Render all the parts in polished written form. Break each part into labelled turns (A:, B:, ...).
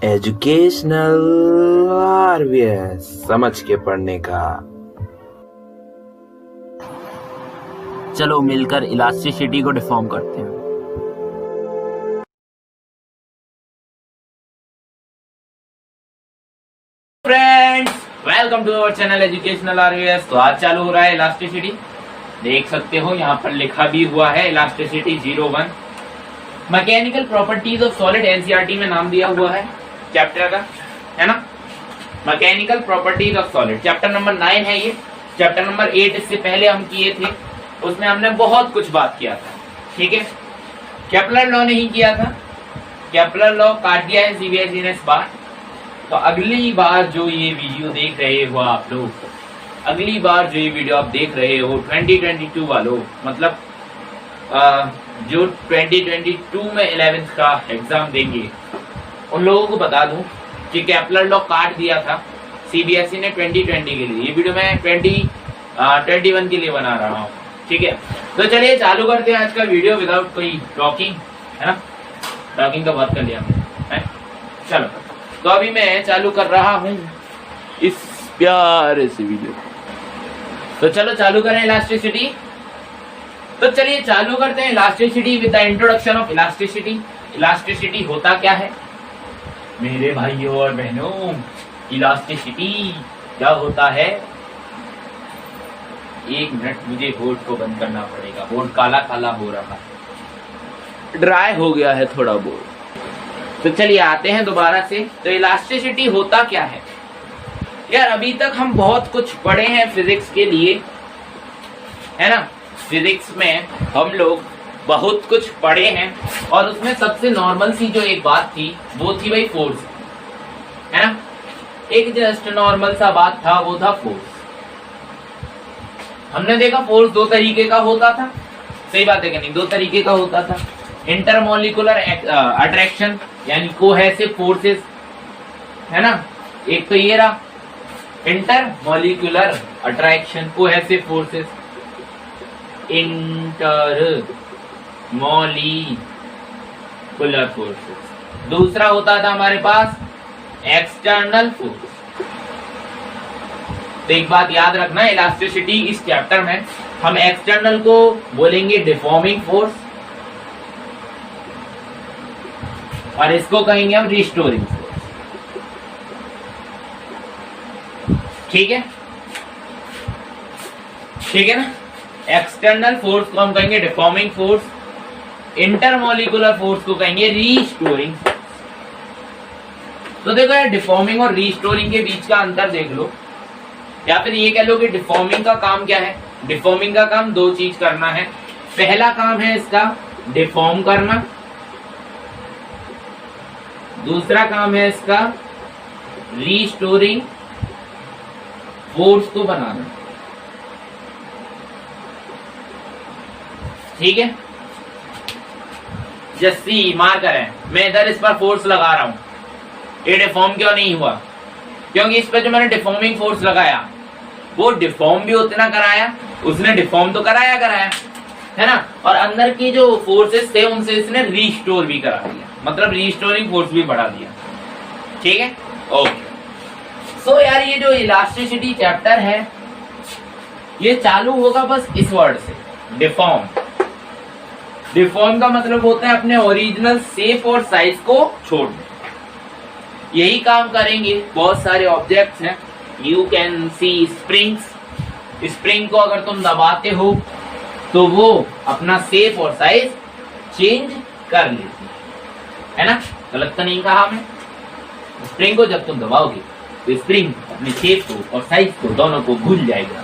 A: Educational RVS समझ के पढ़ने का।
B: चलो मिलकर इलास्टिसिटी को डिफॉर्म करते हैं। Friends, welcome to our channel educational RVS. तो आज चालू हो रहा है इलास्टिसिटी। देख सकते हो यहाँ पर लिखा भी हुआ है elasticity 01 mechanical properties of solid. NCERT में नाम दिया हुआ है चैप्टर का, है ना। Mechanical properties of solid chapter number 9 है ये। चैप्टर नंबर 8 इससे पहले हम किए थे, उसमें हमने बहुत कुछ बात किया था, ठीक है। केपलर लॉ नहीं किया था, केपलर लॉ काट दिया है सीबीएसई ने इस बार। तो अगली बार जो ये वीडियो देख रहे हो आप लोग, अगली बार जो ये वीडियो आप देख रहे हो 2022 वालों, मतलब जो 2022 में 11th का एग्जाम देंगे उन लोगों को बता दूं कि केपलर लॉ काट दिया था सीबीएसई ने 2020 के लिए। ये वीडियो मैं 2021 के लिए बना रहा हूँ, ठीक है। तो चलिए चालू करते हैं आज का वीडियो विदाउट कोई टॉकिंग, है ना। टॉकिंग तो बहुत कर लिया हमने, है। चलो तो अभी मैं चालू कर रहा हूँ इस प्यारे से वीडियो। तो चलो चालू करें इलास्टिसिटी। तो चलिए चालू करते हैं elasticity with the introduction of elasticity. Elasticity होता क्या है मेरे भाइयों और बहनों? इलास्टिसिटी क्या होता है? एक मिनट, मुझे बोर्ड को बंद करना पड़ेगा, बोर्ड काला काला हो रहा है, ड्राई हो गया है थोड़ा बोर्ड। तो चलिए आते हैं दोबारा से। तो इलास्टिसिटी होता क्या है यार? अभी तक हम बहुत कुछ पढ़े हैं फिजिक्स के लिए, है ना। फिजिक्स में हम लोग बहुत कुछ पढ़े हैं और उसमें सबसे नॉर्मल सी जो एक बात थी वो थी भाई फोर्स, है ना। एक जस्ट नॉर्मल सा बात था, वो था फोर्स। हमने देखा फोर्स दो तरीके का होता था, सही बात है कि नहीं? दो तरीके का होता था। इंटरमोलिकुलर अट्रैक्शन यानी कोहेसिव फोर्सेस, है ना। एक तो ये रहा intermolecular attraction, cohesive forces, intermolecular forces. दूसरा होता था हमारे पास एक्सटर्नल फोर्स। तो एक बात याद रखना, इलास्टिसिटी इस चैप्टर में हम एक्सटर्नल को बोलेंगे डिफॉर्मिंग फोर्स और इसको कहेंगे हम रिस्टोरिंग फोर्स, ठीक है, ठीक है ना। एक्सटर्नल फोर्स को हम कहेंगे डिफॉर्मिंग फोर्स, इंटरमोलिकुलर फोर्स को कहेंगे रीस्टोरिंग फोर्स। तो देखो यार, डिफॉर्मिंग और रीस्टोरिंग के बीच का अंतर देख लो, या फिर ये कह लो कि डिफॉर्मिंग का काम क्या है। डिफॉर्मिंग का काम दो चीज करना है। पहला काम है इसका डिफॉर्म करना, दूसरा काम है इसका रीस्टोरिंग फोर्स को बनाना, ठीक है। जैसी मार्कर है, मैं इधर इस पर फोर्स लगा रहा हूं, ये डिफॉर्म क्यों नहीं हुआ? क्योंकि इस पे जो मैंने डिफॉर्मिंग फोर्स लगाया वो डिफॉर्म भी उतना कराया, उसने डिफॉर्म तो कराया, है ना। और अंदर की जो फोर्सेस थे उनसे इसने रीस्टोर भी करा दिया, मतलब रीस्टोरिंग फोर्स भी बढ़ा दिया, ठीक है। ओके। सो यार, ये जो इलास्टिसिटी चैप्टर है ये चालू होगा बस इस वर्ड से, डिफॉर्म। डिफॉर्म का मतलब होता है अपने ओरिजिनल शेप और साइज को छोड़ना। यही काम करेंगे बहुत सारे ऑब्जेक्ट्स हैं। You can see springs. Spring को अगर तुम दबाते हो तो वो अपना शेप और साइज चेंज कर लेती है ना। गलत तो नहीं कहा मैं? स्प्रिंग को जब तुम दबाओगे तो स्प्रिंग अपने शेप को और साइज को दोनों को भूल जाएगा,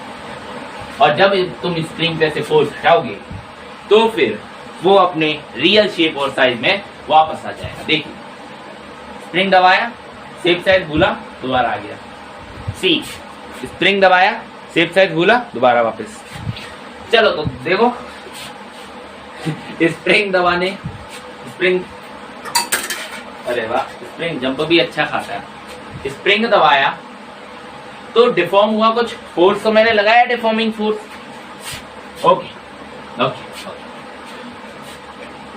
B: और जब तुम स्प्रिंग पे से फोर्स हटाओगे तो फिर वो अपने रियल शेप और साइज में वापस आ जाएगा। देखिए, स्प्रिंग दबाया, शेप साइज भूला, दोबारा आ गया। सी, स्प्रिंग दबाया, शेप साइज भूला, दोबारा वापस। चलो तो देखो, स्प्रिंग दबाने, स्प्रिंग, अरे वाह, स्प्रिंग जंप भी अच्छा खाता है। स्प्रिंग दबाया तो डिफॉर्म हुआ कुछ फोर्स, तो मैंने लगाया डिफॉर्मिंग फोर्स। ओके ओके,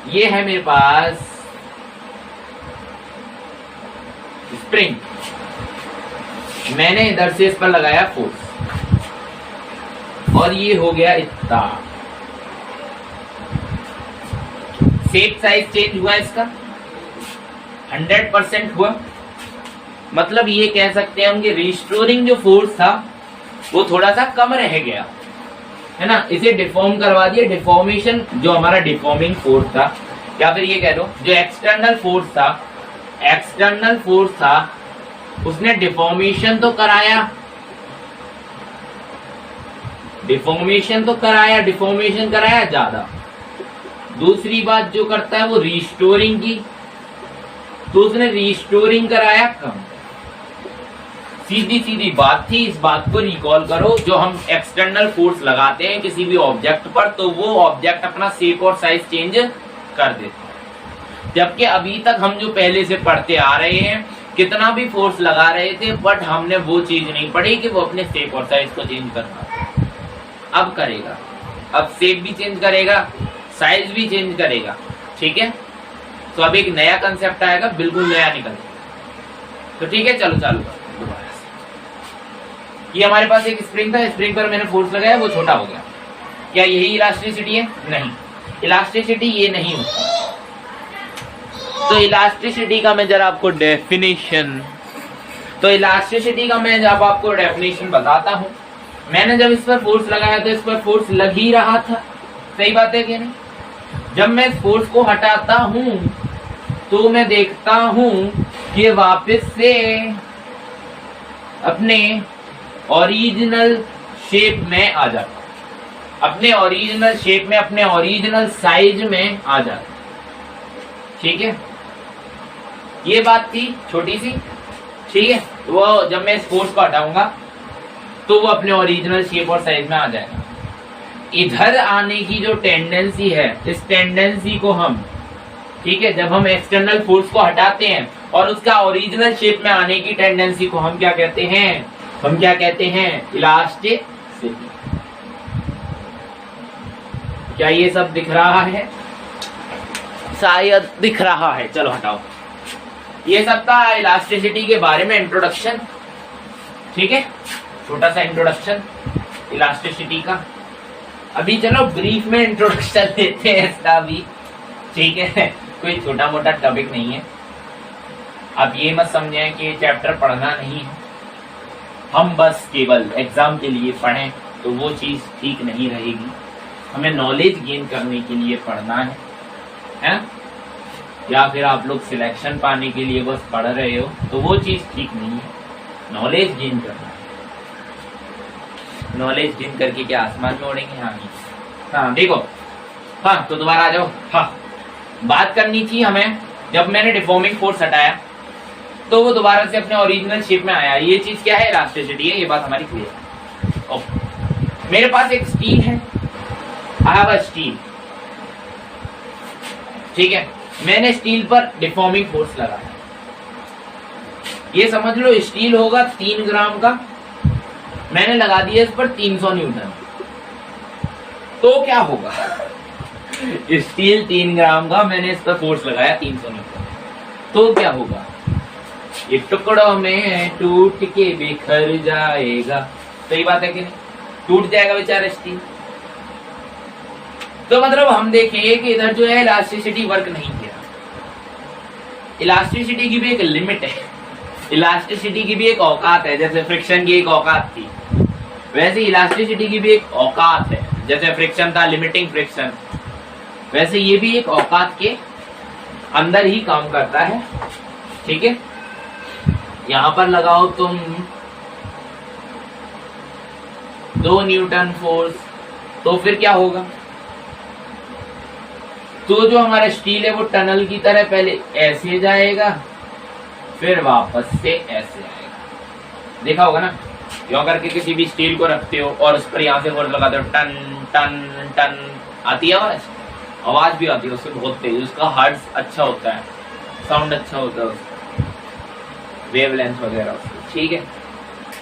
B: ये है मेरे पास स्प्रिंग, मैंने इधर से इस पर लगाया फोर्स और ये हो गया इतना। शेप साइज चेंज हुआ इसका 100% हुआ। मतलब ये कह सकते हैं हम कि रिस्टोरिंग जो फोर्स था वो थोड़ा सा कम रह गया, है ना। इसे डिफॉर्म करवा दिया। डिफॉर्मेशन जो हमारा डिफॉर्मिंग फोर्स था, या फिर ये कह दो जो एक्सटर्नल फोर्स था उसने डिफॉर्मेशन तो कराया, डिफॉर्मेशन कराया ज्यादा। दूसरी बात जो करता है वो रिस्टोरिंग की, तो उसने रिस्टोरिंग कराया कम। सीधी बात थी। इस बात को रिकॉल करो, जो हम एक्सटर्नल फोर्स लगाते हैं किसी भी ऑब्जेक्ट पर तो वो ऑब्जेक्ट अपना शेप और साइज चेंज कर देता है। जबकि अभी तक हम जो पहले से पढ़ते आ रहे हैं, कितना भी फोर्स लगा रहे थे बट हमने वो चीज नहीं पढ़ी कि वो अपने शेप और साइज को चेंज करना। अब करेगा, अब शेप भी चेंज करेगा, साइज भी चेंज करेगा, ठीक है। तो अब एक नया कंसेप्ट आएगा, बिल्कुल नया निकलेगा। तो ठीक है, चलो चालू करो दोबारा से। ये हमारे पास एक स्प्रिंग था, स्प्रिंग पर मैंने फोर्स लगाया, वो छोटा हो गया। क्या यही इलास्टिसिटी है? नहीं, इलास्टिसिटी ये नहीं होता। तो इलास्टिसिटी का मैं जरा आपको डेफिनेशन बताता हूं। मैंने जब इस पर फोर्स लगाया तो इस पर फोर्स लग ही रहा था, सही बात है कि नहीं। जब मैं इस फोर्स को हटाता हूं तो मैं देखता हूं कि वापस से अपने ओरिजिनल शेप में आ जाता, अपने ओरिजिनल शेप में, अपने ओरिजिनल साइज में आ जाता, ठीक है। ये बात थी छोटी सी, ठीक है। वो जब मैं इस फोर्स को हटाऊंगा तो वो अपने ओरिजिनल शेप और साइज में आ जाएगा। इधर आने की जो टेंडेंसी है, इस टेंडेंसी को हम, ठीक है, जब हम एक्सटर्नल फोर्स को हटाते हैं और उसका ओरिजिनल शेप में आने की टेंडेंसी को हम क्या कहते हैं? इलास्टिसिटी। क्या ये सब दिख रहा है? शायद दिख रहा है। चलो हटाओ। ये सब था इलास्टिसिटी के बारे में इंट्रोडक्शन, ठीक है, छोटा सा इंट्रोडक्शन इलास्टिसिटी का। अभी चलो ब्रीफ में इंट्रोडक्शन लेते हैं इसका भी, ठीक है। कोई छोटा मोटा टॉपिक नहीं है। आप ये मत समझें कि ये चैप्टर पढ़ना नहीं है, हम बस केवल एग्जाम के लिए पढ़ें तो वो चीज ठीक नहीं रहेगी। हमें नॉलेज गेन करने के लिए पढ़ना है? या फिर आप लोग सिलेक्शन पाने के लिए बस पढ़ रहे हो तो वो चीज ठीक नहीं है। नॉलेज गेन करना है। नॉलेज गेन करके क्या आसमान में उड़ेंगे? हाँ देखो, हाँ तो दोबारा आ जाओ। हाँ, बात करनी थी हमें, जब मैंने डिफॉर्मिंग फोर्स हटाया तो वो दोबारा से अपने ओरिजिनल शेप में आया। ये चीज क्या है? इलास्टिसिटी है। ये बात हमारी क्लियर है। ओके, मेरे पास एक स्टील है, आई हैव अ स्टील, ठीक है। मैंने स्टील पर डिफॉर्मिंग फोर्स लगाया। ये समझ लो स्टील होगा 3 ग्राम का, मैंने लगा दिया इस पर 300 न्यूटन। तो क्या होगा? स्टील 3 ग्राम का, मैंने इस पर फोर्स लगाया 300 न्यूटन, तो क्या होगा? ये टुकड़ों में टूट के बिखर जाएगा। सही बात है कि नहीं? टूट जाएगा बेचारा स्टील। तो मतलब हम देखेंगे कि इधर जो है इलास्टिसिटी वर्क नहीं किया। इलास्टिसिटी की भी एक लिमिट है, इलास्टिसिटी की भी एक औकात है। जैसे फ्रिक्शन की एक औकात थी, वैसे इलास्टिसिटी की भी एक औकात है। जैसे फ्रिक्शन था लिमिटिंग फ्रिक्शन, वैसे ये भी एक औकात के अंदर ही काम करता है, ठीक है। यहां पर लगाओ तुम 2 न्यूटन फोर्स, तो फिर क्या होगा? तो जो हमारा स्टील है वो टनल की तरह पहले ऐसे जाएगा, फिर वापस से ऐसे आएगा। देखा होगा ना, यो करके किसी भी स्टील को रखते हो और उस पर यहाँ से फोर्स लगाते हो, टन टन टन आती है आवाज, आवाज भी आती है उससे बहुत तेज। उसका हर्ट्ज अच्छा होता है, साउंड अच्छा होता है उसका, वेवलेंथ वगैरह, ठीक है।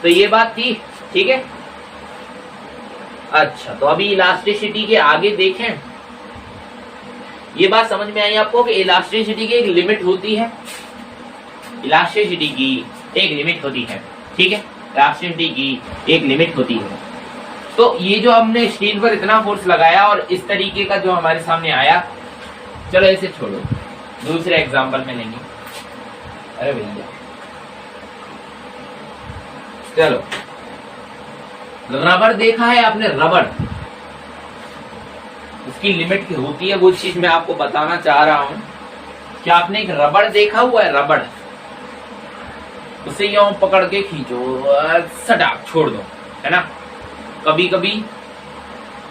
B: तो ये बात थी, ठीक है। अच्छा, तो अभी इलास्टिसिटी के आगे देखें। ये बात समझ में आई आपको कि इलास्टिसिटी की एक लिमिट होती है, इलास्टिसिटी की एक लिमिट होती है, ठीक है, इलास्टिसिटी की एक लिमिट होती है। तो ये जो हमने स्टील पर इतना फोर्स लगाया और इस तरीके का जो हमारे सामने आया, चलो इसे छोड़ो, दूसरे एग्जांपल में लेंगे। अरे भैया चलो, रबर देखा है आपने, रबर उसकी लिमिट होती है, वो चीज मैं आपको बताना चाह रहा हूं कि आपने एक रबड़ देखा हुआ है, रबड़, उसे यूं पकड़ के खींचो, सटाक छोड़ दो, है ना, कभी कभी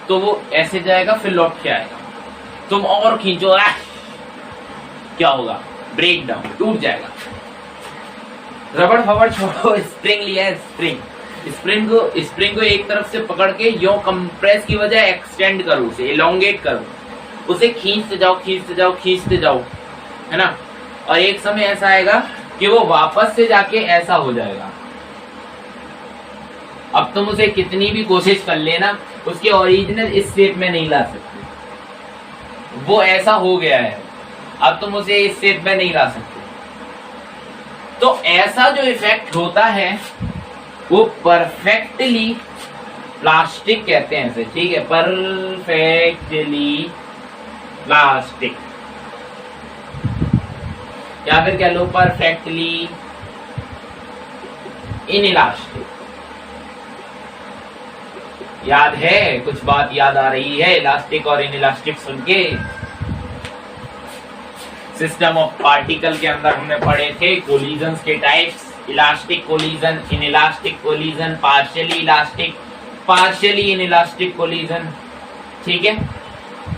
B: तो वो ऐसे जाएगा फिर लौट के आएगा, तुम और खींचो, क्या होगा, ब्रेक डाउन, टूट जाएगा। रबड़ फबड़ छोड़ो, स्प्रिंग लिया है, स्प्रिंग को एक तरफ से पकड़ के यूं कंप्रेस की वजह एक्सटेंड करो, उसे एलोंगेट करो, उसे खींचते जाओ, है ना, और एक समय ऐसा आएगा कि वो वापस से जाके ऐसा हो जाएगा। अब तुम उसे कितनी भी कोशिश कर लेना, उसके ओरिजिनल इस शेप में नहीं ला सकते, वो ऐसा हो गया है, अब तुम उसे इस शेप में नहीं ला सकते। तो ऐसा जो इफेक्ट होता है वो परफेक्टली प्लास्टिक कहते हैं इसे, ठीक है, परफेक्टली प्लास्टिक, या फिर कह लो परफेक्टली इनइलास्टिक। याद है, कुछ बात याद आ रही है इलास्टिक और इनइलास्टिक सुन के? सिस्टम ऑफ पार्टिकल के अंदर हमने पढ़े थे कोलिजन्स के types, elastic collision, inelastic collision, partially elastic, partially inelastic collision, ठीक है।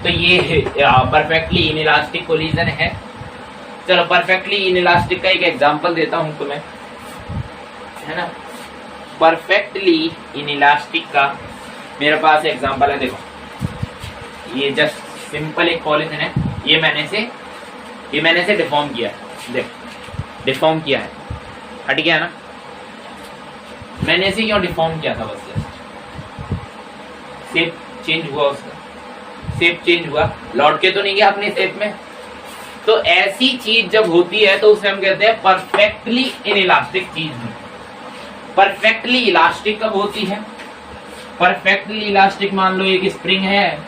B: तो ये परफेक्टली इनइलास्टिक कोलिजन है। चलो परफेक्टली इनइलास्टिक का एक एग्जांपल देता हूं तुम्हें, है ना। परफेक्टली इनइलास्टिक का मेरे पास एग्जांपल है, देखो ये जस्ट सिंपल एक पॉलीथिन है, ये मैंने से डिफॉर्म किया है, देखो डिफॉर्म किया है, हट गया ना, मैंने से क्यों डिफॉर्म किया था, बस शेप चेंज हुआ, उसका शेप चेंज हुआ, लौट के तो नहीं गया अपने शेप में। तो ऐसी चीज जब होती है तो उसे हम कहते हैं परफेक्टली इनइलास्टिक चीज। परफेक्टली इलास्टिक कब होती है? परफेक्टली इलास्टिक मान लो एक स्प्रिंग है,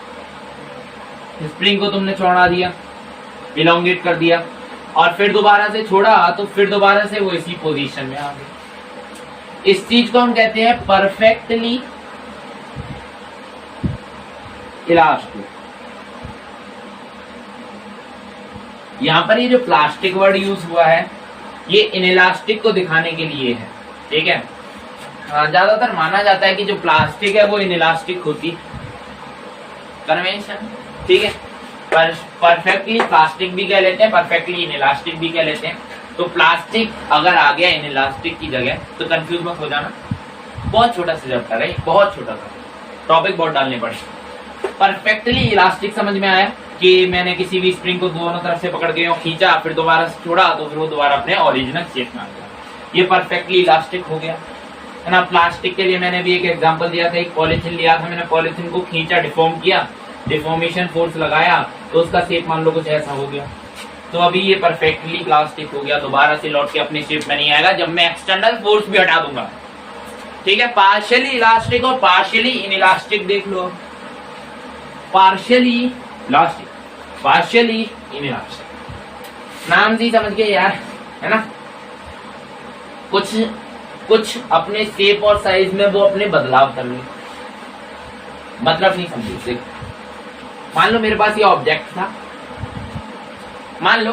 B: स्प्रिंग को तुमने चौड़ा दिया, इलोंगेट कर दिया, और फिर दोबारा से छोड़ा तो फिर दोबारा से वो इसी पोजीशन में आ गई। इस चीज को हम कहते हैं परफेक्टली इलास्टिक। यहां पर ये जो प्लास्टिक वर्ड यूज हुआ है ये इनइलास्टिक को दिखाने के लिए है, ठीक है। ज्यादातर माना जाता है कि जो प्लास्टिक है वो इनइलास्टिक होती कन्वेंशन, ठीक है। परफेक्टली प्लास्टिक भी कह लेते हैं, परफेक्टली इनइलास्टिक भी कह लेते हैं। तो प्लास्टिक अगर आ गया इनइलास्टिक की जगह तो कंफ्यूज मत हो जाना, बहुत छोटा सा चैप्टर है, बहुत छोटा सा टॉपिक, बहुत डालने पड़े। परफेक्टली इलास्टिक समझ में आया कि मैंने किसी भी स्प्रिंग को दोनों तरफ से पकड़ के खींचा, फिर दोबारा से छोड़ा तो फिर वो दोबारा अपने ओरिजिनल शेप में आ गया, ये परफेक्टली इलास्टिक हो गया, है ना। प्लास्टिक के लिए मैंने भी एक एग्जांपल दिया था, एक पॉलीथिन लिया था, मैंने पॉलीथिन को खींचा, डिफॉर्म किया, डिफॉर्मेशन फोर्स लगाया तो उसका शेप मान लो कुछ ऐसा हो गया, तो अभी ये परफेक्टली प्लास्टिक हो गया, दोबारा से लौट के अपने शेप में नहीं आएगा जब मैं एक्सटर्नल फोर्स भी हटा दूंगा, ठीक है। पार्शियली इलास्टिक और पार्शियली इनइलास्टिक देख लो, पार्शियली इलास्टिक, पार्शियली इनइलास्टिक, नाम से समझ गए यार, है ना। कुछ अपने शेप और साइज में वो अपने बदलाव कर ले, मतलब नहीं समझे। मान लो मेरे पास ये ऑब्जेक्ट था, मान लो,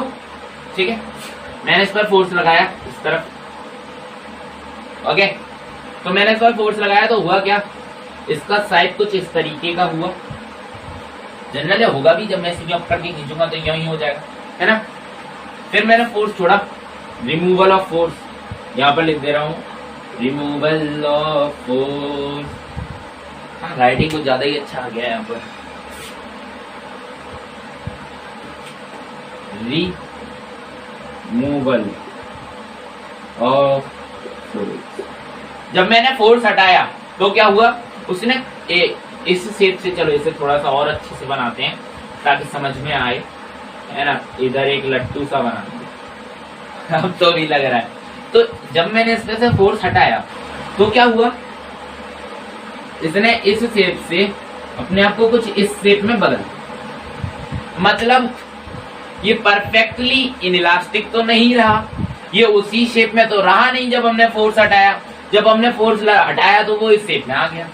B: ठीक है, मैंने इस पर फोर्स लगाया इस तरफ, ओके, तो मैंने इस पर फोर्स लगाया तो हुआ क्या, इसका साइज कुछ इस तरीके का हुआ, जनरली होगा भी, जब मैं इसे अप करके खींचूंगा तो यही हो जाएगा, है ना। फिर मैंने फोर्स छोड़ा, रिमूवल ऑफ फोर्स, यहाँ पर लिख दे रहा हूँ रिमूवल ऑफ फोर्स, हाँ राइटिंग कुछ ज्यादा ही अच्छा आ गया है यहाँ पर, रिमूवल ऑफ फोर्स। जब मैंने फोर्स हटाया तो क्या हुआ, उसने इस शेप से, चलो इसे थोड़ा सा और अच्छे से बनाते हैं ताकि समझ में आए, है ना। इधर एक लट्टू सा बना दिया, अब तो भी लग रहा है। तो जब मैंने इसमें से फोर्स हटाया तो क्या हुआ, इसने इस शेप से अपने आप को कुछ इस शेप में बदल, मतलब ये परफेक्टली इनइलास्टिक तो नहीं रहा, ये उसी शेप में तो रहा नहीं जब हमने फोर्स हटाया। जब हमने फोर्स हटाया तो वो इस शेप में आ गया,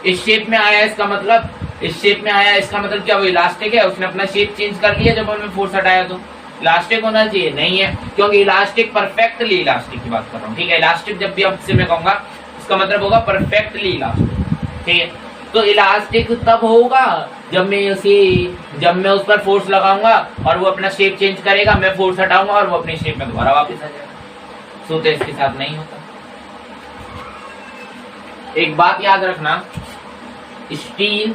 B: इस शेप में आया, इसका मतलब इस शेप में आया, इसका मतलब क्या वो इलास्टिक है, उसने अपना शेप चेंज कर लिया जब हमने फोर्स हटाया। तो इलास्टिक होना चाहिए, नहीं है, क्योंकि इलास्टिक परफेक्टली इलास्टिक की बात कर रहा हूँ, ठीक है। इलास्टिक जब भी आपसे मैं कहूंगा इसका मतलब होगा परफेक्टली इलास्टिक, ठीक है। तो इलास्टिक तब होगा जब मैं उस पर फोर्स लगाऊंगा और वो अपना शेप चेंज करेगा, मैं फोर्स हटाऊंगा और वो अपनी शेप में दोबारा वापस आ जाएगा। सो तो इसके साथ नहीं होता। एक बात याद रखना, steel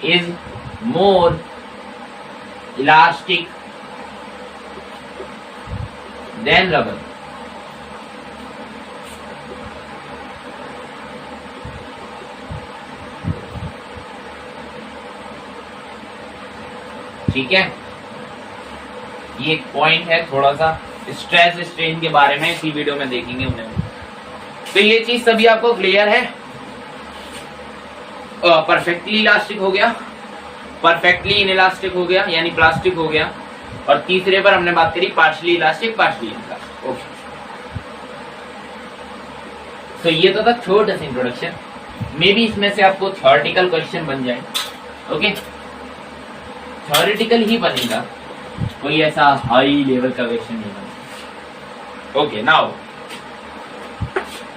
B: is more elastic than rubber. ठीक है, ये एक पॉइंट है, थोड़ा सा स्ट्रेस स्ट्रेन के बारे में इसी वीडियो में देखेंगे उन्हें। तो ये चीज सभी आपको क्लियर है। परफेक्टली इलास्टिक हो गया, परफेक्टली इनइलास्टिक हो गया यानी प्लास्टिक हो गया, और तीसरे पर हमने बात करी partially elastic partially inelastic. Okay, तो ये तो था छोटा सा इंट्रोडक्शन। मे बी इसमें से आपको थ्योरेटिकल क्वेश्चन बन जाए। ओके, थ्योरेटिकल ही बनेगा, कोई ऐसा हाई लेवल का क्वेश्चन नहीं बनेगा। ओके,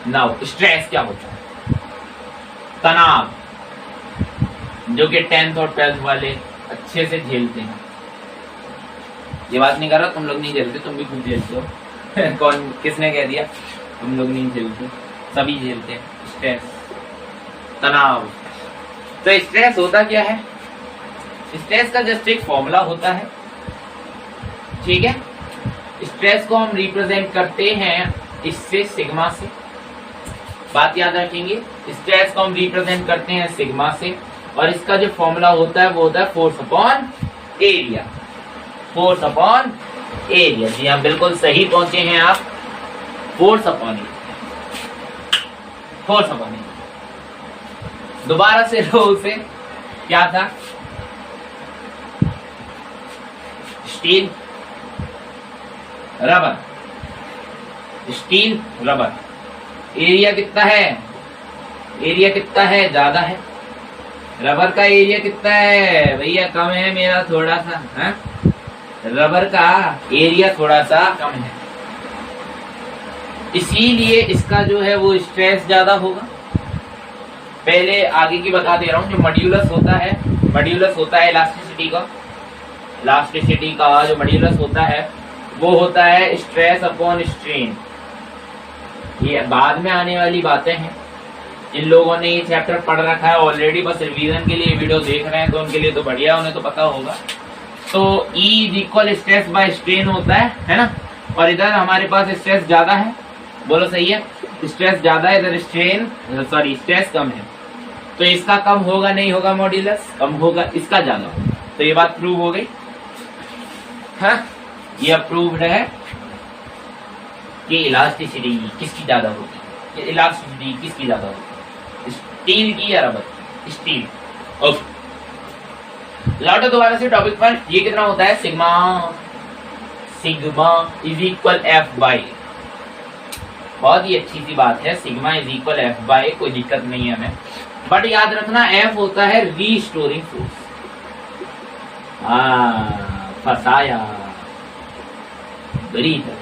B: नाउ स्ट्रेस क्या होता है? तनाव, जो कि 10th और 12th वाले अच्छे से झेलते हैं। ये बात नहीं कर रहा तुम लोग नहीं झेलते, तुम भी खुद झेलते हो। कौन, किसने कह दिया तुम लोग नहीं झेलते? सभी झेलते हैं स्ट्रेस, तनाव। तो स्ट्रेस होता क्या है? स्ट्रेस का जस्ट एक फॉर्मूला होता है, ठीक है। स्ट्रेस को हम रिप्रेजेंट करते हैं इससे, सिग्मा से। बात याद रखेंगे, स्ट्रेस को हम रिप्रेजेंट करते हैं सिग्मा से, और इसका जो फॉर्मूला होता है वो होता है force upon area. Force upon area, जी हाँ, बिल्कुल सही पहुंचे हैं आप। Force upon area, force upon area. दोबारा से लो उसे, क्या था? Steel rubber, steel rubber. Area कितना है? एरिया कितना है? ज्यादा है। रबर का एरिया कितना है भैया? कम है मेरा थोड़ा सा, है? रबर का एरिया थोड़ा सा कम है, इसीलिए इसका जो है वो स्ट्रेस ज्यादा होगा। पहले आगे की बता दे रहा हूं, जो मॉड्यूलस होता है, मॉड्यूलस होता है इलास्टिसिटी का। इलास्टिसिटी का जो मॉड्यूलस होता है वो होता है स्ट्रेस अपॉन स्ट्रेन। ये बाद में आने वाली बातें हैं। जिन लोगों ने ये चैप्टर पढ़ रखा है ऑलरेडी, बस रिवीजन के लिए वीडियो देख रहे हैं, तो उनके लिए तो बढ़िया, उन्हें तो पता होगा। तो E is equal stress by strain होता है ना। और इधर हमारे पास स्ट्रेस ज्यादा है, बोलो सही है, स्ट्रेस ज्यादा है, इधर स्ट्रेस कम है। तो इसका कम होगा नहीं होगा मॉड्यूलस? कम होगा, इसका ज्यादा होगा। तो ये बात प्रूव हो गई, हाँ, ये अप्रूव्ड है कि इलास्टिसिटी किसकी ज्यादा होगी, इलास्टिसिटी किसकी ज्यादा होगी, स्टील की या रबर? स्टील। ओके, लौटो दोबारा से टॉपिक पर। ये कितना होता है? Sigma, sigma is equal F by. बहुत ही अच्छी सी बात है, sigma is equal F by, कोई दिक्कत नहीं है हमें। बट याद रखना एफ होता है रीस्टोरिंग फोर्स। फसाया, बड़ी तरह।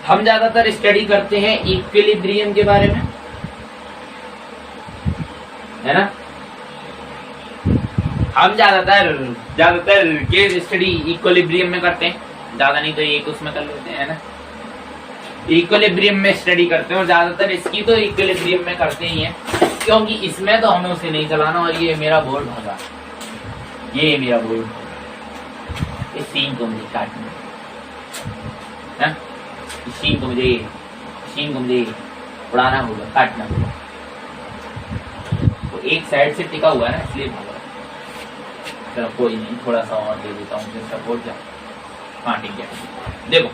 B: हम ज्यादातर स्टडी करते हैं इक्विलिब्रियम के बारे में, है ना। हम ज्यादातर केस स्टडी इक्विलिब्रियम में करते हैं, ज्यादा नहीं तो एक उसमें कर लेते हैं ना। इक्विलिब्रियम में स्टडी करते हैं, और ज्यादातर इसकी तो इक्विलिब्रियम में करते ही हैं, क्योंकि इसमें तो हमें उसे नहीं चलाना। और ये मेरा बोर्ड होगा, ये मेरा बोर्ड होगा। इस सीन को मुझे काटना है, इस सीन को मुझे उड़ाना होगा, काटना होगा। तो एक साइड से टिका हुआ है ना, इसलिए भाग रहा है। चलो कोई नहीं, थोड़ा सा और दे देता हूँ, सपोर्ट जा। हाँ ठीक है, देखो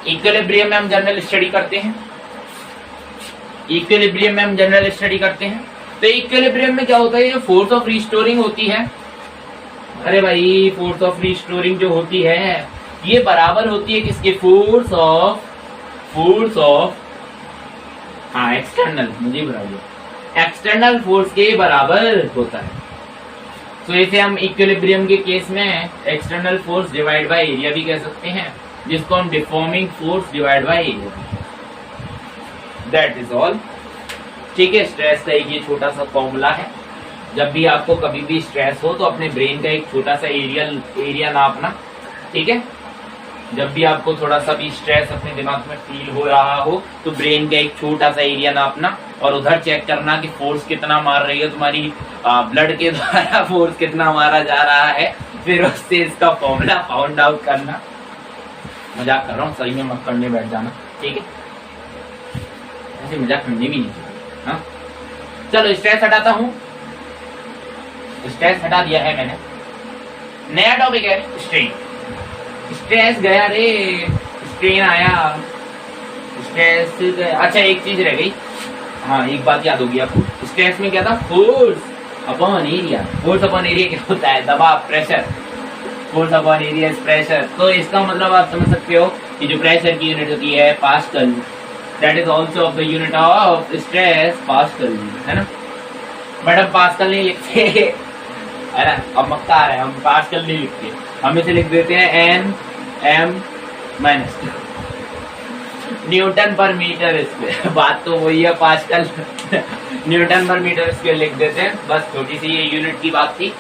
B: इक्विलिब्रियम में हम जनरल स्टडी करते हैं, इक्विलिब्रियम में हम जनरल स्टडी करते हैं। तो इक्विलिब्रियम में क्या होता है, जो फोर्स ऑफ रिस्टोरिंग होती है, अरे भाई फोर्स ऑफ रिस्टोरिंग जो होती है ये बराबर होती है किसके, फोर्स ऑफ हाँ एक्सटर्नल, मुझे बताइए एक्सटर्नल फोर्स के बराबर होता है। तो इसे हम इक्विलिब्रियम के केस में external force divide by area भी कह सकते हैं, जिसको हम deforming force divide by area, that is all. ठीक है, स्ट्रेस का एक ये छोटा सा फॉर्मूला है। जब भी आपको कभी भी स्ट्रेस हो तो अपने ब्रेन का एक छोटा सा एरिया नापना, ठीक है। जब भी आपको थोड़ा सा भी स्ट्रेस अपने दिमाग में फील हो रहा हो तो ब्रेन का एक छोटा सा एरिया नापना और उधर चेक करना कि फोर्स कितना मार रही है तुम्हारी ब्लड के द्वारा, फोर्स कितना मारा जा रहा है, फिर उससे इसका फॉर्मूला फाउंड आउट करना। मजाक कर रहा हूँ, सही में मत करने बैठ जाना, ठीक है। ऐसे मजाक करने भी नहीं चाहिए। हाँ चलो स्ट्रेस हटाता हूँ, स्ट्रेस हटा दिया है मैंने। नया टॉपिक है स्ट्रेन। स्ट्रेस गया रे, स्ट्रेन आया, स्ट्रेस गया। अच्छा एक चीज रह गई, हाँ एक बात याद होगी आपको, स्ट्रेस में क्या था, force upon area. Force upon area क्या होता है, दबाव, pressure. Force upon area is pressure. तो इसका मतलब आप समझ सकते हो कि जो प्रेशर की यूनिट होती है pascal, that is also of the unit of stress, pascal, है ना। बट हम पास्कल नहीं लिखते, है ना, अब मक्का आ रहा है, हम पास्कल नहीं लिखते, हम इसे लिख देते हैं एन एम माइनस न्यूटन पर मीटर स्क्वायर। बात तो वही है, पास्कल न्यूटन पर मीटर स्क्वायर लिख देते हैं, बस छोटी सी ये यूनिट की बात थी।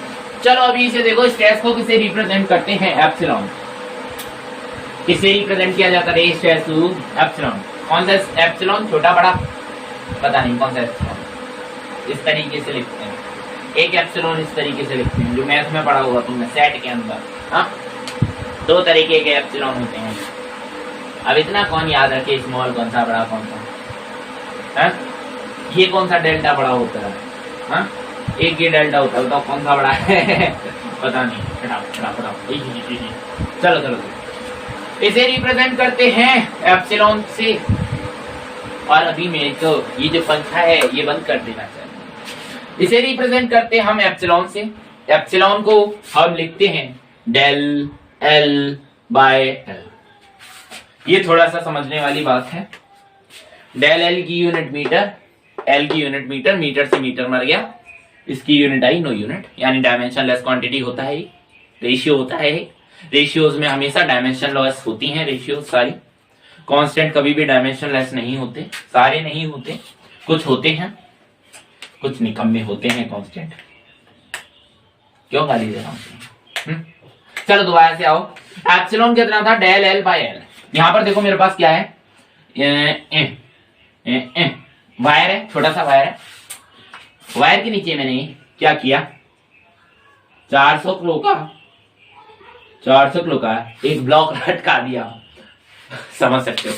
B: चलो अभी इसे देखो, स्ट्रेस को किसे रिप्रेजेंट करते हैं, एप्सिलॉन। किसे रिप्रेजेंट किया जाता है स्ट्रेस को, एप्सिलॉन। कौन सा एप्सिलॉन, छोटा बड़ा पता नहीं कौन सा एप्सिलॉन, इस तरीके से लिखते हैं। एक एप्सिलॉन इस तरीके से लिखते हैं, जो मैथ में पढ़ा होगा तुमने सेट के अंदर। हाँ दो तरीके के एप्सिलॉन होते हैं। अब इतना कौन याद रखे, स्मॉल कौन सा, बड़ा कौन सा, है? ये कौन सा डेल्टा बड़ा होता है, हाँ? एक ये डेल्टा होता है, बताओ कौन सा बड़ा है पता नहीं, चलो चलो इसे रिप्रेजेंट करते हैं एप्सिलॉन से। और अभी मेरे को ये जो पंखा है ये बंद कर देना चाहिए। इसे रिप्रेजेंट करते हैं हम एप्सिलॉन से। एप्सिलॉन को हम लिखते हैं डेल एल बाय एल। ये थोड़ा सा समझने वाली बात है। डेल एल की यूनिट मीटर, एल की यूनिट मीटर, मीटर से मीटर मर गया, इसकी यूनिट आई नो यूनिट, यानी डायमेंशन लेस क्वांटिटी होता है, रेशियो होता है। रेशियोज में हमेशा डायमेंशन लेस होती हैं, रेशियो सारी। कांस्टेंट कभी भी डायमेंशन लेस नहीं होते, सारे नहीं होते, कुछ होते हैं, कुछ निकम्मे होते हैं कांस्टेंट। क्यों गाली दे रहा हूं? चलो दोबारा से आओ। एप्सिलॉन कितना था, डेल एल बाय एल। यहां पर देखो मेरे पास क्या है, वायर है, छोटा सा वायर है। वायर के नीचे मैंने क्या किया, 400 किलो का एक ब्लॉक लटका दिया। समझ सकते हो,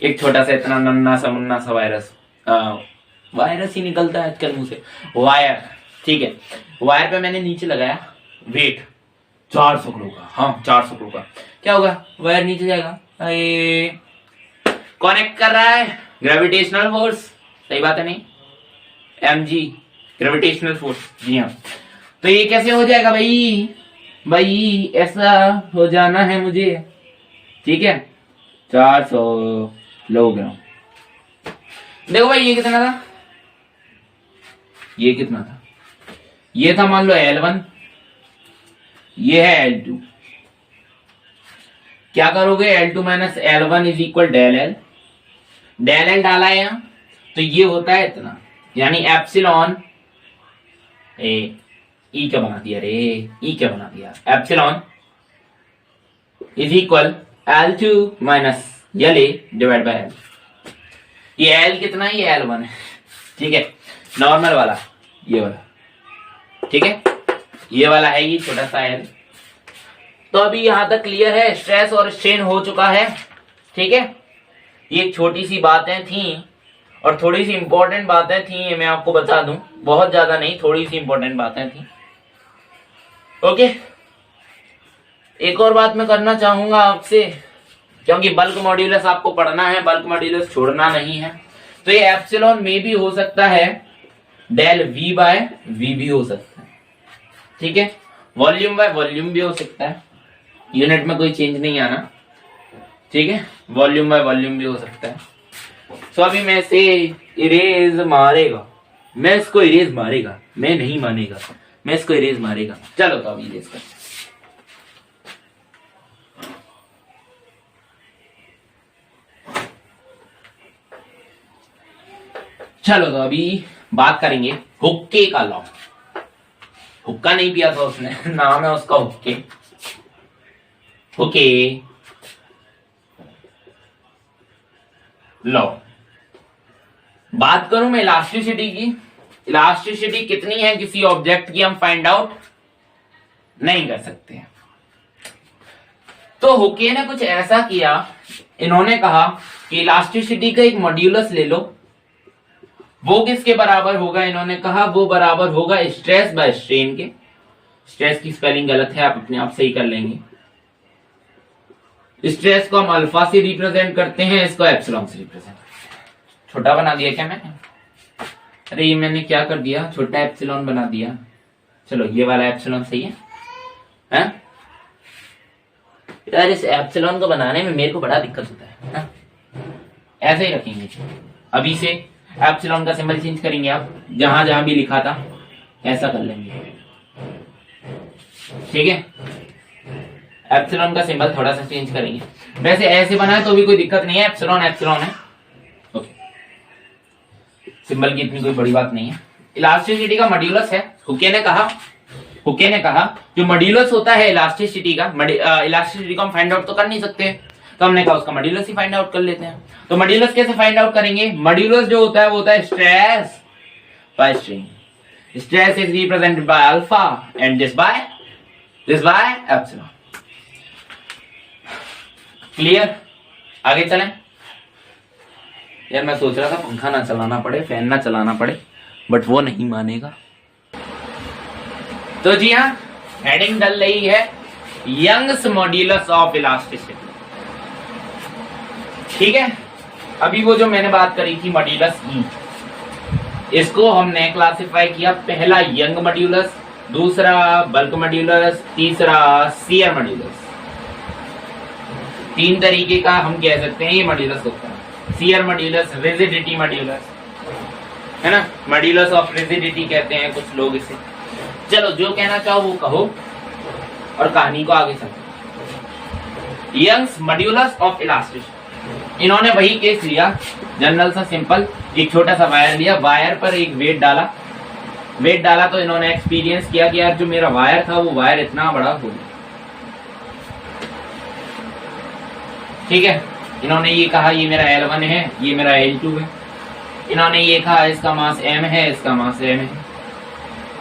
B: एक छोटा सा इतना नन्ना सा मुन्ना सा वायरस ही निकलता है आजकल मुंह से, वायर, ठीक है। वायर पे मैंने नीचे लगाया वेट 400 किलो का, हाँ 400 किलो का। क्या होगा, वायर नीचे जाएगा, कनेक्ट कर रहा है ग्रेविटेशनल फोर्स, सही बात है नहीं, mg ग्रेविटेशनल फोर्स, जी हाँ। तो ये कैसे हो जाएगा भाई ऐसा हो जाना है मुझे, ठीक है। 400 किलोग्राम। देखो भाई ये कितना था, ये कितना था, ये था मान लो L1, ये है L2। क्या करोगे, L2 minus L1 is equal del L. Del L डाला है यहां, तो ये होता है इतना, यानी एप्सिलॉन ई क्या बना दिया रे, ई क्या बना दिया, epsilon is equal L2 minus L A divide by L. ये एल कितना है, ये L1 है, ठीक है, नॉर्मल वाला, ये वाला, ठीक है, ये वाला है ये छोटा सा एल। तो अभी यहां तक क्लियर है, स्ट्रेस और स्ट्रेन हो चुका है, ठीक है। ये छोटी सी बातें थी और थोड़ी सी इंपॉर्टेंट बातें थी, ये मैं आपको बता दूं, बहुत ज्यादा नहीं, थोड़ी सी इंपॉर्टेंट बातें थी, ओके। एक और बात मैं करना चाहूंगा आपसे, क्योंकि बल्क मॉड्यूलस आपको पढ़ना है, बल्क मॉड्यूलस छोड़ना नहीं है, तो ये एप्सिलॉन में भी हो सकता है, डेल वी बाय वी भी हो सकता है, ठीक है, वॉल्यूम बाय वॉल्यूम भी हो सकता है, यूनिट में कोई चेंज नहीं आना, ठीक है, वॉल्यूम बाय वॉल्यूम भी हो सकता है। तो अभी मैं से इरेज मारेगा, मैं इसको इरेज मारेगा, मैं नहीं मानेगा, मैं इसको इरेज मारेगा। चलो तो अभी इरेज कर, चलो तो अभी बात करेंगे हुक्के का लॉ। हुक्का नहीं पिया था उसने, नाम है उसका हुक्के। हुक्के लॉ। बात करूं मैं इलास्टिसिटी की, इलास्टिसिटी कितनी है किसी ऑब्जेक्ट की हम फाइंड आउट नहीं कर सकते हैं। तो हुक्के ने कुछ ऐसा किया, इन्होंने कहा कि इलास्टिसिटी का एक मॉड्यूलस ले लो, वो किसके बराबर होगा, इन्होंने कहा वो बराबर होगा स्ट्रेस बाय स्ट्रेन के। स्ट्रेस की स्पेलिंग गलत है, आप अपने आप सही कर लेंगे। स्ट्रेस को हम अल्फा से रिप्रेजेंट करते हैं, इसको एप्सिलॉन से रिप्रेजेंट करते हैं। छोटा बना दिया क्या मैंने? अरे ये मैंने क्या कर दिया, छोटा एप्सिलॉन बना दिया। चलो ये वाला एप्सिलॉन सही है, हैं? यार इस एप्सिलॉन को बनाने में मेरे को बड़ा दिक्कत होता है। ऐसे ही रखेंगे, अभी से एप्सिलॉन का सिंबल चेंज करेंगे, आप जहां जहां भी लिखा था ऐसा कर लेंगे, ठीक है। एप्सिलॉन का सिंबल थोड़ा सा चेंज करेंगे, वैसे ऐसे बना है तो भी कोई दिक्कत नहीं है, एप्सिलॉन एप्सिलॉन है, ओके। सिंबल की इतनी कोई बड़ी बात नहीं है। इलास्टिसिटी का मॉड्यूलस है, हुक्के ने कहा जो मॉड्यूलस होता है इलास्टिसिटी का, इलास्टिसिटी को हम फाइंड आउट तो कर नहीं सकते, तो हमने कहा उसका मॉड्यूलस ही फाइंड आउट कर लेते हैं। तो मॉड्यूलस कैसे फाइंड आउट करेंगे? मॉड्यूलस जो होता है वो होता है stress by strain. Stress is represented by alpha and this by epsilon. Clear? आगे चलें। यार मैं सोच रहा था पंखा ना चलाना पड़े, फैन ना चलाना पड़े, बट वो नहीं मानेगा। तो जी हाँ, हेडिंग डल रही है यंग्स मॉड्यूलस ऑफ इलास्टिसिटी, ठीक है। अभी वो जो मैंने बात करी थी मॉड्यूलस ई, इसको हमने क्लासिफाई किया, पहला यंग मॉड्यूलस, दूसरा बल्क मॉड्यूलस, तीसरा शियर मॉड्यूलस। तीन तरीके का हम कह सकते हैं ये मॉड्यूलस होता है। शियर मॉड्यूलस, रिजिडिटी मॉड्यूलस, है ना, मॉड्यूलस ऑफ रिजिडिटी कहते हैं कुछ लोग इसे। चलो जो कहना चाहो वो कहो और कहानी को आगे चलो। यंग्स मॉड्यूलस ऑफ इलास्टिसिटी, इन्होंने वही केस लिया, जनरल सा सिंपल, एक छोटा सा वायर लिया, वायर पर एक वेट डाला तो इन्होंने एक्सपीरियंस किया कि यार जो मेरा वायर था वो वायर इतना बड़ा हो गया, ठीक है। इन्होंने ये कहा ये मेरा L1 है, ये मेरा L2 है। इन्होंने ये कहा इसका मास m है, इसका मास m है,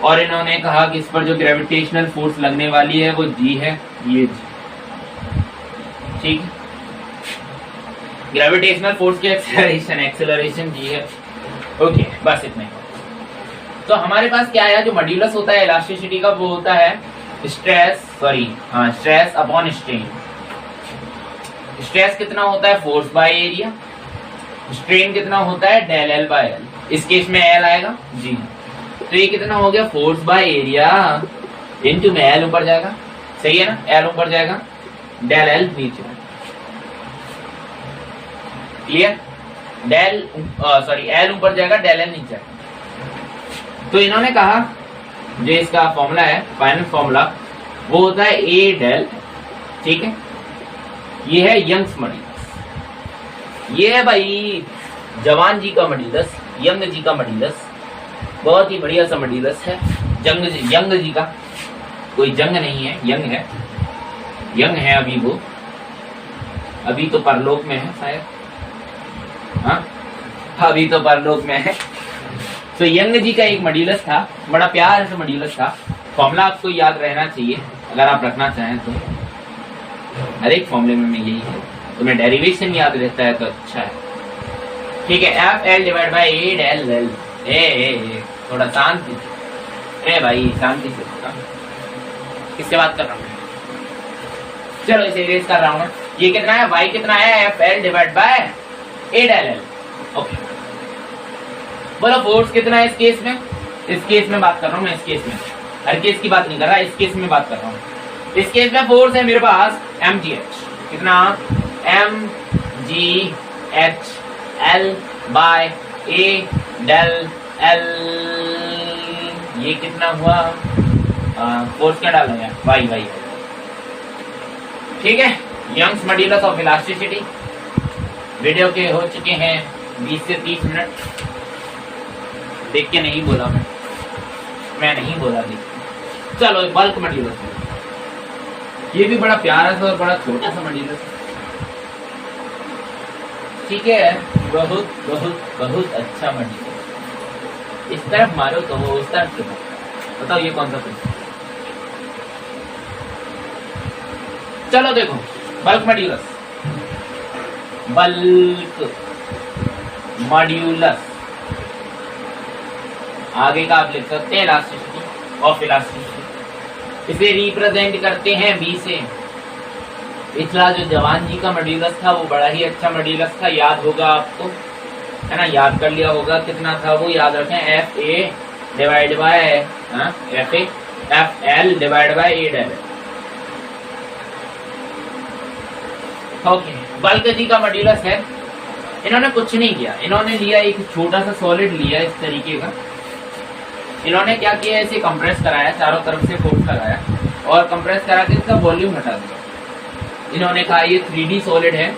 B: और इन्होंने कहा कि इस पर जो ग्रेविटेशनल फोर्स लगने वाली है वो G है, ये G, ठीक है। ग्रेविटेशनल फोर्स की एक्सेलरेशन जी है, ओके, बस इतना ही। तो हमारे पास क्या है, जो मॉड्यूलस होता है इलास्टिसिटी का वो होता है स्ट्रेस अपॉन स्ट्रेन। स्ट्रेस कितना होता है, फोर्स बाय एरिया। स्ट्रेन कितना होता है, डेल एल बाय एल। इस केस में एल आएगा जी, तो ये कितना हो गया, फोर्स बाय एरिया इनटू में एल ऊपर जाएगा, सही है ना, एल ऊपर जाएगा, डेल एल नीचे। क्लियर? एल ऊपर जाएगा, डेल एल नीचे। तो इन्होंने कहा जो इसका फॉर्मूला है, फाइनल फॉर्मूला, वो होता है ए डेल, ठीक है। ये है यंग्स मॉड्यूलस, ये है भाई जवान जी का मॉड्यूलस, यंग जी का मॉड्यूलस, बहुत ही बढ़िया सा मॉड्यूलस है। यंग जी का, कोई जंग नहीं है, यंग है अभी वो, अभी तो परलोक में है शायद, हाँ अभी तो परलोक में है। तो यंग जी का एक मॉड्यूलस था, बड़ा प्यार से मॉड्यूलस था। फॉर्मूला आपको याद रहना चाहिए अगर आप रखना चाहें तो, हर एक फॉर्मूले में यही है, तो मैं डेरिवेशन याद रहता है तो अच्छा है, ठीक है। F L divide by A del L. ए थोड़ा शांति से, ए भाई शांति से, किससे बात कर रहा हूँ, चलो इसे इरेज कर रहा हूं मैं। ये कितना है, y कितना है, F L divide by A del L. Okay, बोलो फोर्स कितना है इस केस में? इस केस में बात कर रहा हूं मैं, इस केस में, हर केस की बात नहीं कर रहा, इस केस में बात कर रहा हूं। इस केस में फोर्स है मेरे पास mgh, कितना, mgh l by a del l। ये कितना हुआ, फोर्स क्या डालना है, वाई वाई, ठीक है। Young's modulus of elasticity. Video के हो चुके हैं 20 से 30 मिनट। देख के नहीं बोला मैं नहीं बोला देख। चलो बल्क मॉड्यूलस, ये भी बड़ा प्यारा सा और बड़ा छोटा सा मॉड्यूलस है, ठीक है। बहुत बहुत बहुत अच्छा मॉड्यूलस। इस तरफ मारो तो वो उस तरफ से, बताओ ये कौन सा है? चलो देखो, बल्क मॉड्यूलस, बल्क मॉड्यूलस, आगे का आप लिख सकते हैं इलास्टिसिटी ऑफ इलास्टिसिटी। इसे रिप्रेजेंट करते हैं बी से। पिछला जो जवान जी का मॉड्यूलस था वो बड़ा ही अच्छा मॉड्यूलस था, याद होगा आपको, है ना, याद कर लिया होगा। कितना था वो, याद रखें, F A divide by F L divide by A del. Okay, bulk G का मॉड्यूलस है। इन्होंने कुछ नहीं किया, इन्होंने लिया एक छोटा सा सॉलिड लिया इस तरीके का। इन्होंने क्या किया, इसे कंप्रेस कराया, चारों तरफ से फोर्स लगाया और कंप्रेस करा के इसका वॉल्यूम हटा दिया। इन्होंने कहा ये 3D सॉलिड है,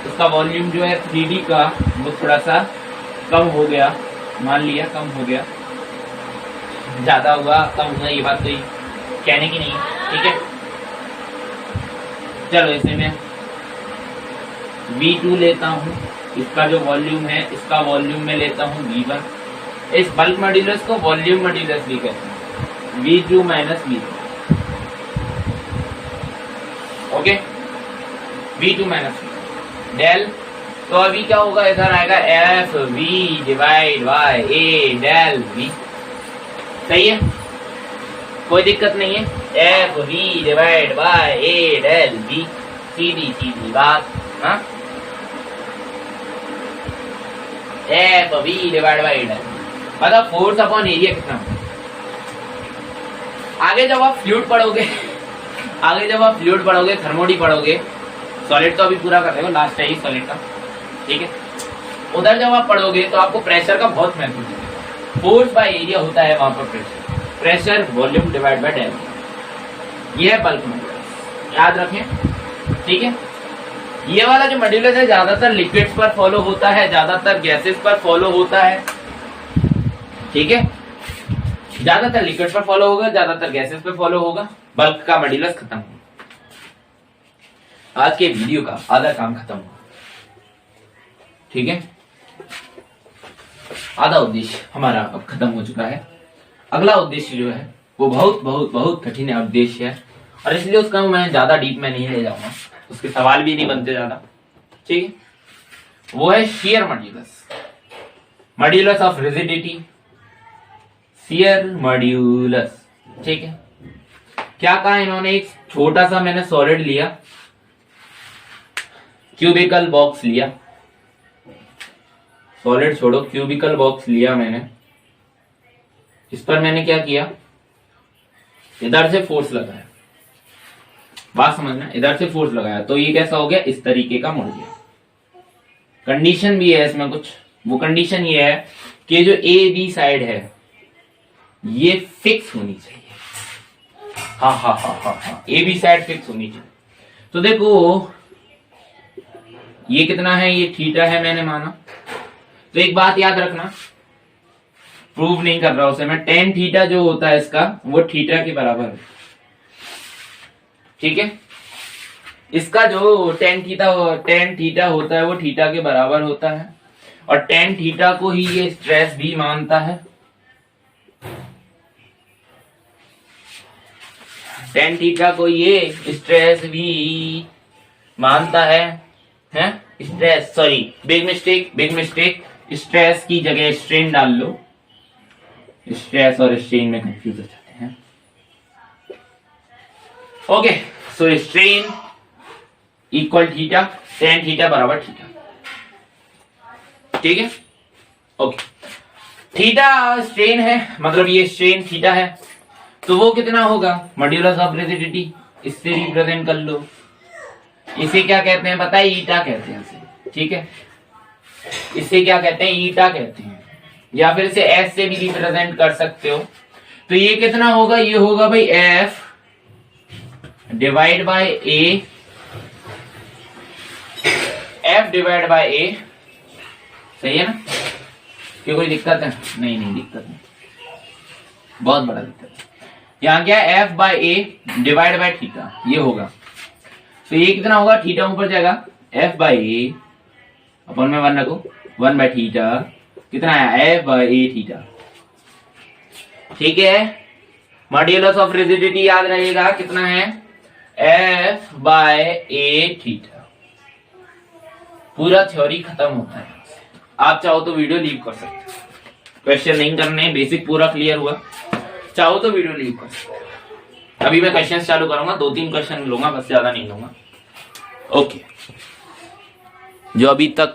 B: इसका वॉल्यूम जो है 3D का वो थोड़ा सा कम हो गया, मान लिया कम हो गया, ज्यादा हुआ कम हुआ, ये बात कोई कहने की नहीं, ठीक है। चलो इसे मैं V2 लेता हूँ, इसका जो वॉल्यूम है इसका वॉल्यूम में लेता हूँ V1। इस बल्क मॉड्यूलस को वॉल्यूम मॉड्यूलस भी कहते हैं, V2 minus V1। Okay, V2 minus del, तो अभी क्या होगा, इधर आएगा F V divide by A del V। सही है, कोई दिक्कत नहीं है, F V divide by A del V, सीधी सीधी बात। हाँ, F V divide by A del, मतलब फोर्स अपॉन एरिया कितना। आगे जब आप फ्लूइड पढ़ोगे आगे जब आप फ्लूइड पढ़ोगे, थर्मोडी पढ़ोगे, सॉलिड तो अभी पूरा कर रहे हो, लास्ट है ही सॉलिड का, ठीक है। उधर जब आप पढ़ोगे तो आपको प्रेशर का बहुत महत्व है। फोर्स बाय एरिया होता है वहां पर pressure volume divide by del. ये है बल्क मॉड्यूलस, याद रखें, ठीक है। ये वाला जो मॉड्यूलस है ज्यादातर लिक्विड्स पर फॉलो होता है, ज्यादातर गैसेस पर फॉलो होता है, ठीक है। ज्यादातर लिक्विड पर फॉलो होगा, ज्यादातर गैसेस पर फॉलो होगा। बल्क का मॉड्यूलस खत्म हुआ, आज के वीडियो का आधा काम खत्म हुआ, ठीक है। आधा उद्देश्य हमारा अब खत्म हो चुका है। अगला उद्देश्य जो है वो बहुत बहुत बहुत कठिन उद्देश्य है, और इसलिए उसका मैं ज्यादा डीप में नहीं ले जाऊंगा, उसके सवाल भी नहीं बनते ज्यादा, ठीक है। वो है shear modulus, modulus of rigidity, shear modulus, ठीक है। क्या कहा इन्होंने, एक छोटा सा मैंने सॉलिड लिया, क्यूबिकल बॉक्स लिया, सॉलिड छोड़ो, क्यूबिकल बॉक्स लिया मैंने, इस पर मैंने क्या किया, इधर से फोर्स लगाया, बात समझना, इधर से फोर्स लगाया तो ये कैसा हो गया, इस तरीके का मुड़ गया। कंडीशन भी है इसमें कुछ, वो कंडीशन ये है कि जो ए बी साइड है ये फिक्स होनी चाहिए। हाँ हाँ हाँ हाँ हाँ, ए बी साइड फिक्स होनी चाहिए। तो देखो ये कितना है, ये थीटा है मैंने माना, तो एक बात याद रखना, प्रूव नहीं कर रहा उसे मैं, टेन थीटा जो होता है इसका वो थीटा के बराबर है, ठीक है। इसका जो टेन थीटा होता है वो थीटा के बराबर होता है, और टेन थीटा को ही ये स्ट्रेस भी मानता है। टेन थीटा को ये स्ट्रेस भी मानता है, हैं? Stress, sorry, big mistake, stress की जगह स्ट्रेन डाल लो, स्ट्रेस और स्ट्रेन में कंफ्यूज हो जाते हैं। Okay, so strain equal theta, tan theta बराबर थीटा। ठीक है, ओके। थीटा स्ट्रेन है, मतलब ये स्ट्रेन थीटा है, तो वो कितना होगा, मॉड्यूलस ऑफ रिजिडिटी, इससे रिप्रेजेंट कर लो। इसे क्या कहते हैं पता है, ईटा कहते हैं इसे। ठीक है, इसे क्या कहते हैं, ईटा कहते हैं, या फिर इसे एस से भी रिप्रेजेंट कर सकते हो। तो ये कितना होगा, ये होगा भाई F divide by A, F divide by A, सही है ना। क्या कोई दिक्कत है? नहीं नहीं दिक्कत नहीं, बहुत बड़ा दिक्कत है। यहाँ क्या F by A divide by theta, ये होगा। तो ये कितना होगा, थीटा ऊपर जाएगा, एफ बाय ए अपन में वन रखो, वन बाय थीटा कितना है, एफ बाय ए थीटा। ठीक है, मॉड्यूलस ऑफ रिजिडिटी याद रहेगा कितना है, एफ बाय ए थीटा। पूरा थ्योरी खत्म होता है। आप चाहो तो वीडियो लीव कर सकते हो, क्वेश्चन नहीं करने, बेसिक पूरा क्लियर हुआ, चाहो तो वीडियो लीव कर सकते हो। अभी मैं क्वेश्चन चालू करूंगा, 2-3 क्वेश्चन लूंगा, बस ज्यादा नहीं लूंगा। ओके, जो अभी तक,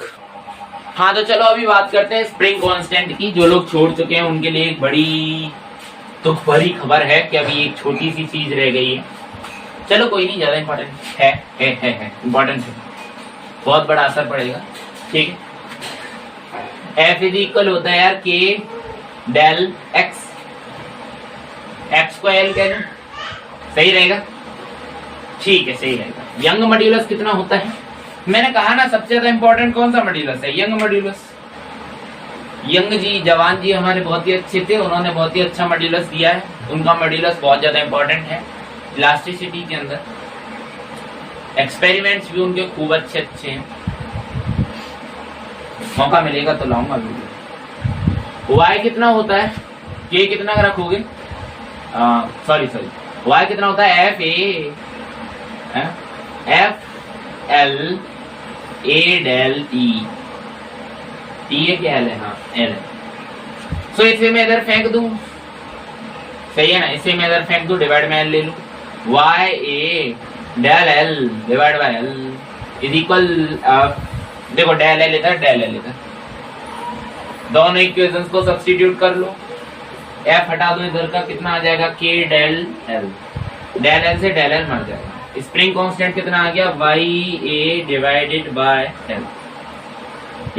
B: हाँ तो चलो अभी बात करते हैं स्प्रिंग कांस्टेंट की। जो लोग छोड़ चुके हैं उनके लिए एक बड़ी तो बड़ी खबर है कि अभी एक छोटी सी चीज रह गई है। चलो कोई नहीं, ज्यादा इंपॉर्टेंट है इंपॉर्टेंट है, बहुत बड़ा असर पड़ेगा। ठीक है, एफ इज इक्वल होता है यार के डेल एक्स, एक्स को एल कह दें, सही रहेगा। ठीक है, सही रहेगा। यंग मॉड्यूलस कितना होता है, मैंने कहा ना सबसे ज्यादा इंपॉर्टेंट कौन सा मॉड्यूलस है, यंग मॉड्यूलस। यंग जी, जवान जी हमारे बहुत ही अच्छे थे, उन्होंने बहुत ही अच्छा मॉड्यूलस दिया है, उनका मॉड्यूलस बहुत ज्यादा इंपॉर्टेंट है इलास्टिसिटी के अंदर। एक्सपेरिमेंट्स भी उनके खूब अच्छे हैं, मौका मिलेगा तो लाऊंगा वीडियो। वाई कितना होता है, के कितना रखोगे, सॉरी वाई कितना होता है, F A, F L A del T, T है क्या एल है, हाँ एल है। सो इसे मैं इधर फेंक दूं, सही है ना, इसे मैं इधर फेंक दूं, डिवाइड में एल ले लूं, Y A del L divide by L is equal, देखो डेल एल इधर, डेल एल इधर, दोनों इक्वेशंस को सब्स्टिट्यूट कर लो, एफ हटा दो इधर का, कितना आ जाएगा, K del L, del L से डेल एल मर जाएगा। स्प्रिंग कांस्टेंट कितना आ गया, Y A divided by L.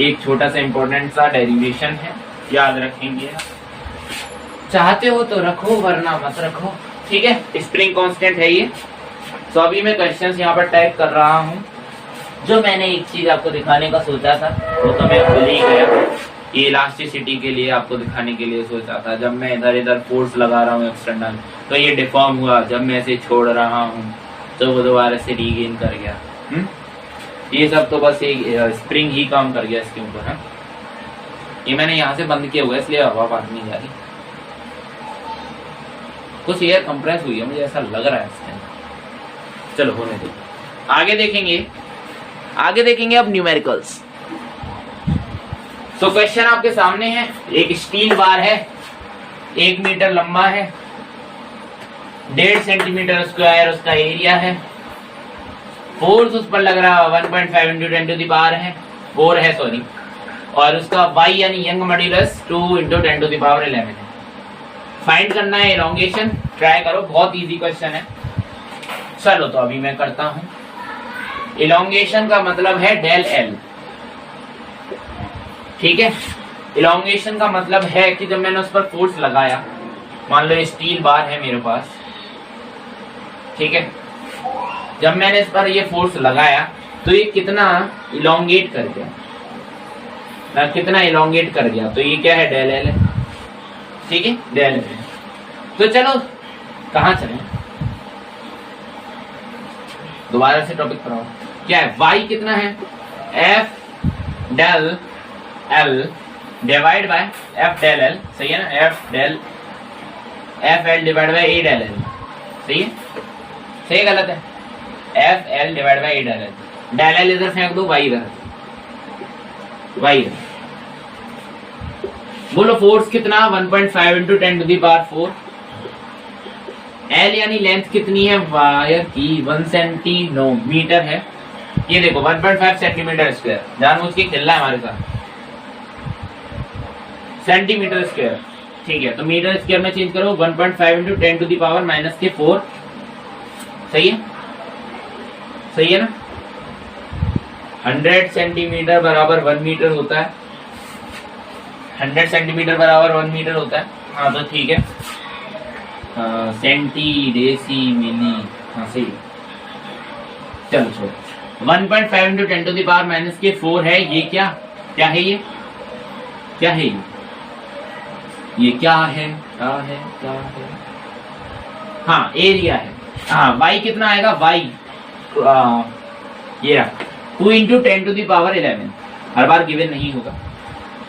B: एक छोटा सा इंपॉर्टेंट सा डेरिवेशन है, याद रखेंगे, चाहते हो तो रखो वरना मत रखो। ठीक है, स्प्रिंग कांस्टेंट है ये। तो अभी मैं क्वेश्चंस यहाँ पर टाइप कर रहा हूँ। जो मैंने एक चीज आपको दिखाने का सोचा था वो तो मैं भूल ही गया, ये इलास्टिसिटी के लिए आपको दिखाने के लिए सोचा था। जब मैं इधर इधर फोर्स लगा रहा हूँ एक्सटर्नल, तो ये डिफॉर्म हुआ, जब मैं इसे छोड़ रहा हूँ तो वो दोबारा से रीगेन कर गया। ये सब तो बस एक स्प्रिंग ही काम कर गया इसके ऊपर है। ये मैंने यहाँ से बंद किया हुआ है इसलिए हवा बाहर नहीं जा रही, कुछ एयर कंप्रेस हुई है, मुझे ऐसा लग रहा है इसके अंदर। चलो होने दो, आगे देखेंगे अब न्यूमेरिकल्स। तो क्वेश्चन आपके सामने है, एक स्टील बार है, 1 मीटर लंबा है, 1.5 सेंटीमीटर स्क्वायर उसका एरिया है, फोर्स उस पर लग रहा है 1.5 इंटू 10 टू द पावर है 4 है सॉरी, और उसका वाई यानी Young modulus 2 into 10 to the power 11 है। फाइंड करना है एलोंगेशन, ट्राई करो, बहुत इजी क्वेश्चन है। चलो तो अभी मैं करता हूं। एलोंगेशन का मतलब है डेल एल, ठीक है। एलोंगेशन का मतलब है कि जब मैंने उस पर फोर्स लगाया, मान लो स्टील बार है मेरे पास, ठीक है, जब मैंने इस पर ये फोर्स लगाया तो ये कितना इलोंगेट कर गया, कितना इलोंगेट कर गया, तो ये क्या है, डेल एल है, ठीक है, डेल एल। तो चलो कहां चले, दोबारा से टॉपिक पर आओ। क्या है, y कितना है, F del L divide by F del L, सही है ना, F L divide by A del L, सही है, सही गलत है, F L divide by A del L, del L इधर फेंक दो, वाई इधर, वाई इधर। बोलो फोर्स कितना, 1.5 into 10 to the power 4 L यानी लेंथ कितनी है वायर की 1 सेंटीमीटर है। ये देखो 1.5 सेंटीमीटर स्क्वायर, जानबूझ के खेलना है हमारे साथ। सेंटीमीटर स्क्वायर, ठीक है, तो मीटर स्क्वायर में चेंज करो 1.5 इंटू 10 टू द पावर -4। सही है, सही है ना। 100 सेंटीमीटर बराबर 1 मीटर होता है। 100 सेंटीमीटर बराबर 1 मीटर होता है। हाँ तो ठीक है, सेंटी डेसी मिली, हाँ सही है। चलो छोड़ो, 1.5 इंटू 10 टू द पावर -4 है। ये क्या क्या है, ये क्या है, ये क्या है, क्या है, क्या है, हाँ एरिया है। हाँ वाई कितना आएगा, वाई ये रहा 2 इंटू 10 टू द पावर 11। हर बार गिवन नहीं होगा,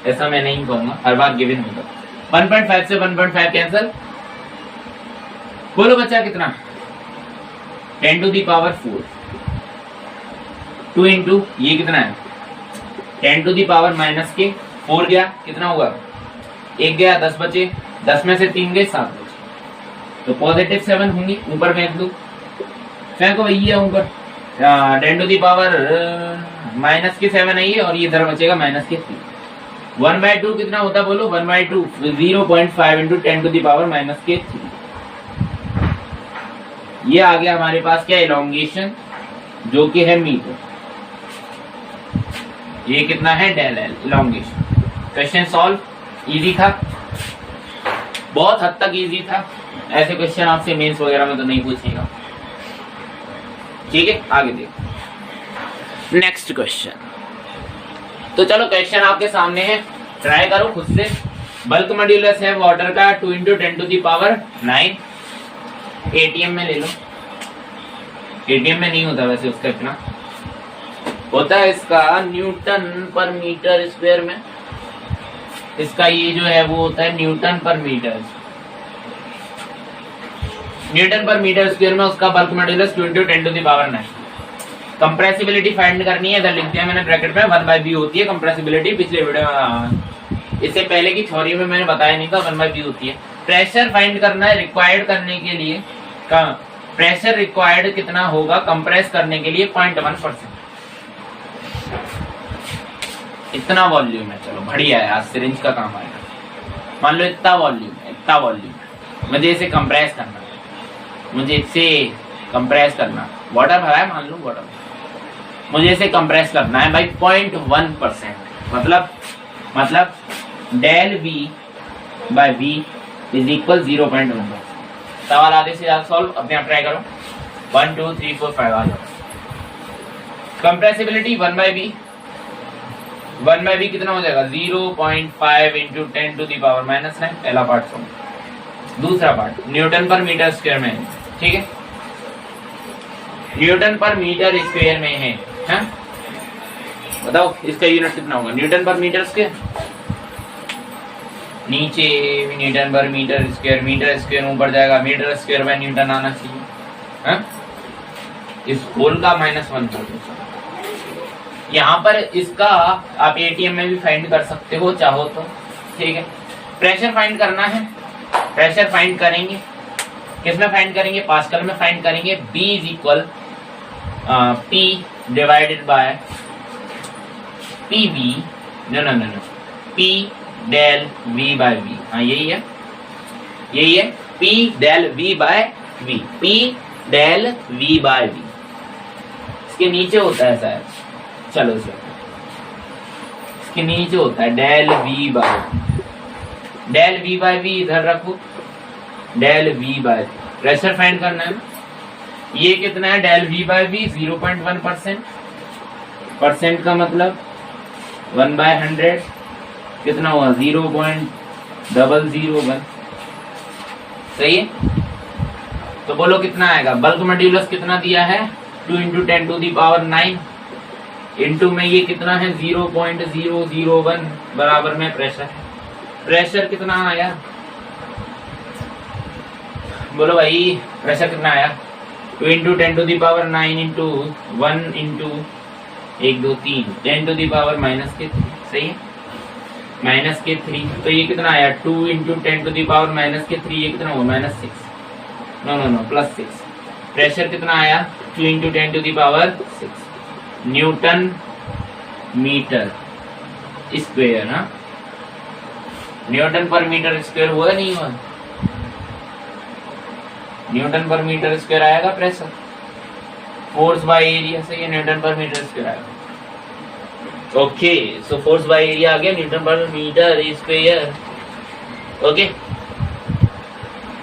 B: ऐसा मैं नहीं कहूंगा, हर बार गिवन होगा। 1.5 से 1.5 कैंसल, बोलो बच्चा कितना, 10 टू द पावर 4। 2 इंटू ये कितना है 10 टू द पावर -4 गया, कितना होगा, 1 गया, 10 बचे, 10 में से 3 गए, 7 बचे, तो +7 होंगी। ऊपर फेंक दो, फेंको भैया ऊपर। 10 टू द पावर -7 है ये, और ये इधर बचेगा -3। 1/2 कितना होता है बोलो, 1/2 0.5 इंटू 10 टू द पावर -3। ये आ गया हमारे पास क्या, इलोंगेशन, जो कि है मीटर। ये कितना है, del L, elongation. Question solve, easy था, बहुत हद तक इजी था। ऐसे क्वेश्चन आपसे मेंस वगैरह में तो नहीं पूछेगा। ठीक है, आगे देखो नेक्स्ट क्वेश्चन। तो चलो क्वेश्चन आपके सामने है, ट्राई करो खुद से। बल्क मॉड्यूलस है वाटर का 2 into 10 to the power 9। ATM में ले लो, एटीएम में नहीं होता वैसे उसका, इतना होता है इसका न्यूटन पर मीटर स्क्वायर में। इसका ये जो है वो होता है न्यूटन पर मीटर, न्यूटन पर मीटर स्क्वायर में उसका bulk modulus 2 into 10 to the power 9। Compressibility find करनी है, इधर लिख दिया मैंने ब्रैकेट में, 1/b होती है कंप्रेसिबिलिटी। पिछले वीडियो इससे पहले की थ्योरी में मैंने बताया नहीं था, 1/b होती है। प्रेशर फाइंड करना है, रिक्वायर्ड करने के लिए प्रेशर रिक्वायर्ड कितना होगा कंप्रेस करने के लिए, 0.1%। इतना वॉल्यूम है, चलो बढ़िया है, आज सिरिंज का काम आएगा। मान लो इतना वॉल्यूम है, इतना वॉल्यूम, मुझे इसे कंप्रेस करना है, मुझे इसे कंप्रेस करना, वाटर भरा है मान लो वाटर, मुझे इसे कंप्रेस करना है भाई 0.1%। मतलब del V by V is equal 0.1। सवाल आधे से ज्यादा सॉल्व, अपने आप ट्राई करो। 1 2 3 4 5 आ जाओ। कंप्रेसिबिलिटी 1/b, 1/b कितना हो जाएगा, 0.5 इंटू 10 टू द पावर -9। पहला पार्ट सॉल्व। दूसरा पार्ट न्यूटन पर मीटर स्क्वायर में है, ठीक है, न्यूटन पर मीटर स्क्वायर में है, हाँ? बताओ इसका यूनिट कितना होगा, न्यूटन पर मीटर स्क्वायर। नीचे न्यूटन पर मीटर स्क्वायर ऊपर जाएगा, मीटर स्क्वायर बाय न्यूटन आना चाहिए, हाँ? इस होल का -1 कर दो। यहाँ पर इसका आप एटीएम में भी फाइंड कर सकते हो चाहो तो, ठीक है। प्रेशर फाइंड करना है, प्रेशर फाइंड करेंगे, किसमें फाइंड करेंगे, पास्कल में फाइंड करेंगे। B is equal P divided by PV, no P del V by V, हाँ यही है, यही है, P del V by V, P del V by V। इसके नीचे होता है शायद, चलो इसके नीचे होता है डेल V बाय V, इधर रखो, del V by V। Pressure find करना है ना, ये कितना है, del V by V 0.1%, percent का मतलब 1/100 कितना हुआ, 0.001। सही है, तो बोलो कितना आएगा, बल्क मॉड्यूलस कितना दिया है, 2 into 10 to the power 9 into में ये कितना है 0.001 बराबर में प्रेशर। प्रेशर कितना आया, बोलो भाई प्रेशर कितना आया, 2 into 10 to the power 9 into 1 into 1 2 3 10 to the power -3। सही है, -3, तो ये कितना आया, 2 इंटू 10 टू द पावर -3, ये कितना होगा, -6। नो +6। प्रेशर कितना आया 2 × 10⁻6 न्यूटन मीटर स्क्वायर। हाँ, न्यूटन पर मीटर स्क्वायर हुआ नहीं हुआ? न्यूटन पर मीटर स्क्वायर आएगा प्रेशर, फोर्स बाय एरिया से ये न्यूटन पर मीटर स्क्वायर आएगा। Okay, so force by area आ गया न्यूटन पर मीटर स्क्वायर। ओके,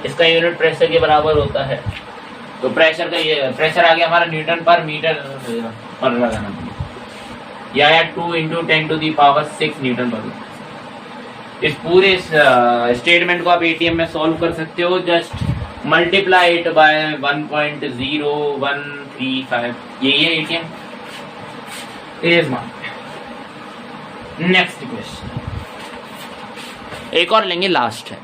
B: इसका यूनिट प्रेशर के बराबर होता है। तो प्रेशर का ये प्रेशर आ गया हमारा न्यूटन पर मीटर पर लगाना या 2 × 10⁻6 न्यूटन पर। इस पूरे स्टेटमेंट को आप एटीएम में सॉल्व कर सकते हो। Just multiply it by 1.0135। यही है ATM is mark. Next question, एक और लेंगे, लास्ट है।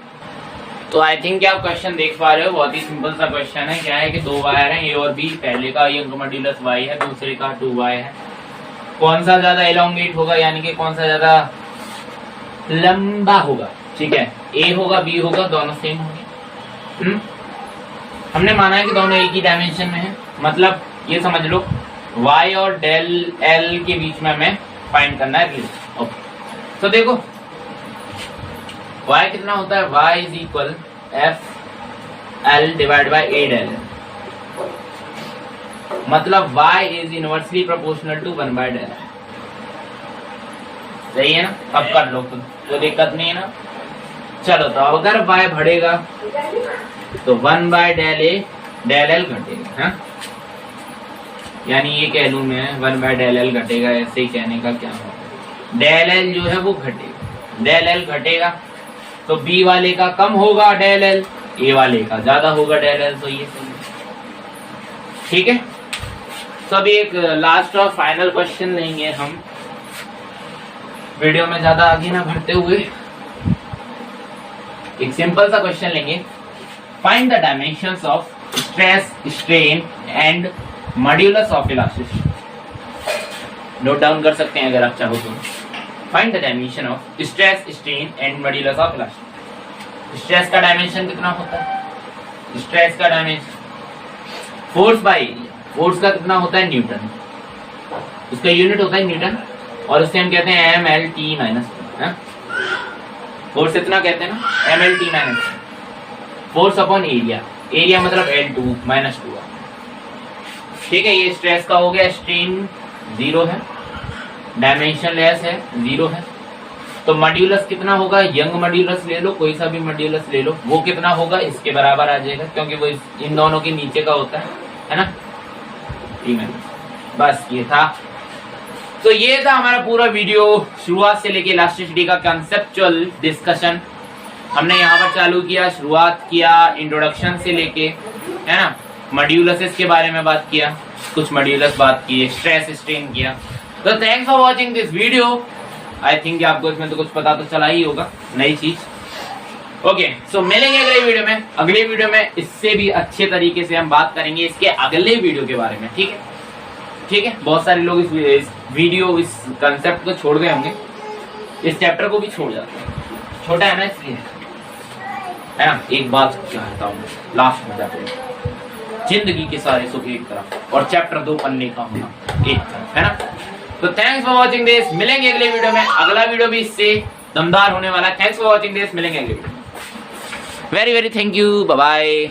B: तो आई थिंक आप क्वेश्चन देख पा रहे हो, बहुत ही सिंपल सा क्वेश्चन है। क्या है कि दो वायर हैं, ए और बी। पहले का यंग मॉड्यूलस y है, दूसरे का 2y है। कौन सा ज्यादा एलोंगेट होगा, यानी कि कौन सा ज्यादा लंबा होगा? ठीक है, ए होगा बी होगा, दोनों सेम होंगे। हमने माना है कि दोनों एक ही डायमेंशन में है, मतलब ये समझ लो y और डेल l के बीच में हमें फाइंड करना है। ओके, तो देखो y कितना होता है, y = f(l)/a del, मतलब y is inversely proportional to 1/del। सही है ना? अब कर लो, कोई दिक्कत नहीं है ना। चलो, तो अगर y बढ़ेगा तो 1/del del l घटेगा। हाँ, यानी ये कह लूं मैं 1/del l घटेगा, ऐसे ही कहने का क्या होगा, del l जो है वो घटेगा, del l घटेगा तो b वाले का कम होगा del l, a वाले का ज्यादा होगा del l। तो ये सही है, ठीक है। तो अभी एक लास्ट और फाइनल क्वेश्चन लेंगे हम, वीडियो में ज्यादा आगे ना बढ़ते हुए। एक सिंपल सा क्वेश्चन लेंगे, find the dimensions of stress, strain and modulus of elasticity. Note down कर सकते हैं अगर आप चाहो तो। Find the dimension of stress, strain and modulus of elasticity. Stress का डायमेंशन कितना होता है? स्ट्रेस का dimension force by area. Force का कितना होता है? न्यूटन, उसका यूनिट होता है न्यूटन, और उससे हम कहते हैं MLT-2। फोर्स इतना कहते हैं ना, MLT-2। Force upon area, area मतलब L2 - 2। ठीक है, ये स्ट्रेस का हो गया। स्ट्रेन 0 है, डायमेंशन लेस है, 0 है। तो मॉड्यूलस कितना होगा? यंग मॉड्यूलस ले लो, कोई सा भी मॉड्यूलस ले लो, वो कितना होगा? इसके बराबर आ जाएगा, क्योंकि वो इन दोनों के नीचे का होता है ना। बस ये था। तो ये था हमारा पूरा वीडियो, शुरुआत से लेके इलास्टिसिटी का कंसेप्चुअल डिस्कशन हमने यहाँ पर चालू किया। शुरुआत किया इंट्रोडक्शन से लेके, है ना, मॉड्यूलस के बारे में बात किया, कुछ मॉड्यूलस बात की, स्ट्रेस स्ट्रेन किया। तो thanks for watching this video. I think आपको इसमें तो कुछ पता तो चला ही होगा, नई चीज। ओके, सो मिलेंगे अगले वीडियो में। अगले वीडियो में इससे भी अच्छे तरीके से हम बात करेंगे इसके अगले वीडियो के बारे में। ठीक है, ठीक है। बहुत सारे लोग इस वीडियो, इस कंसेप्ट को छोड़ गए होंगे, इस चैप्टर को भी छोड़ जाते हैं, छोटा है ना इसलिए, है ना। एक बात चाहता हूँ लास्ट में जाते हैं, जिंदगी के सारे सुख एक तरफ और चैप्टर 2 पन्ने का होना एक तरफ, है ना। तो थैंक्स फॉर वॉचिंग दिस। मिलेंगे अगले वीडियो में, अगला वीडियो भी इससे दमदार होने वाला है। थैंक्स फॉर वॉचिंग दिस, मिलेंगे अगले वीडियो में। Very very thank you, bye bye.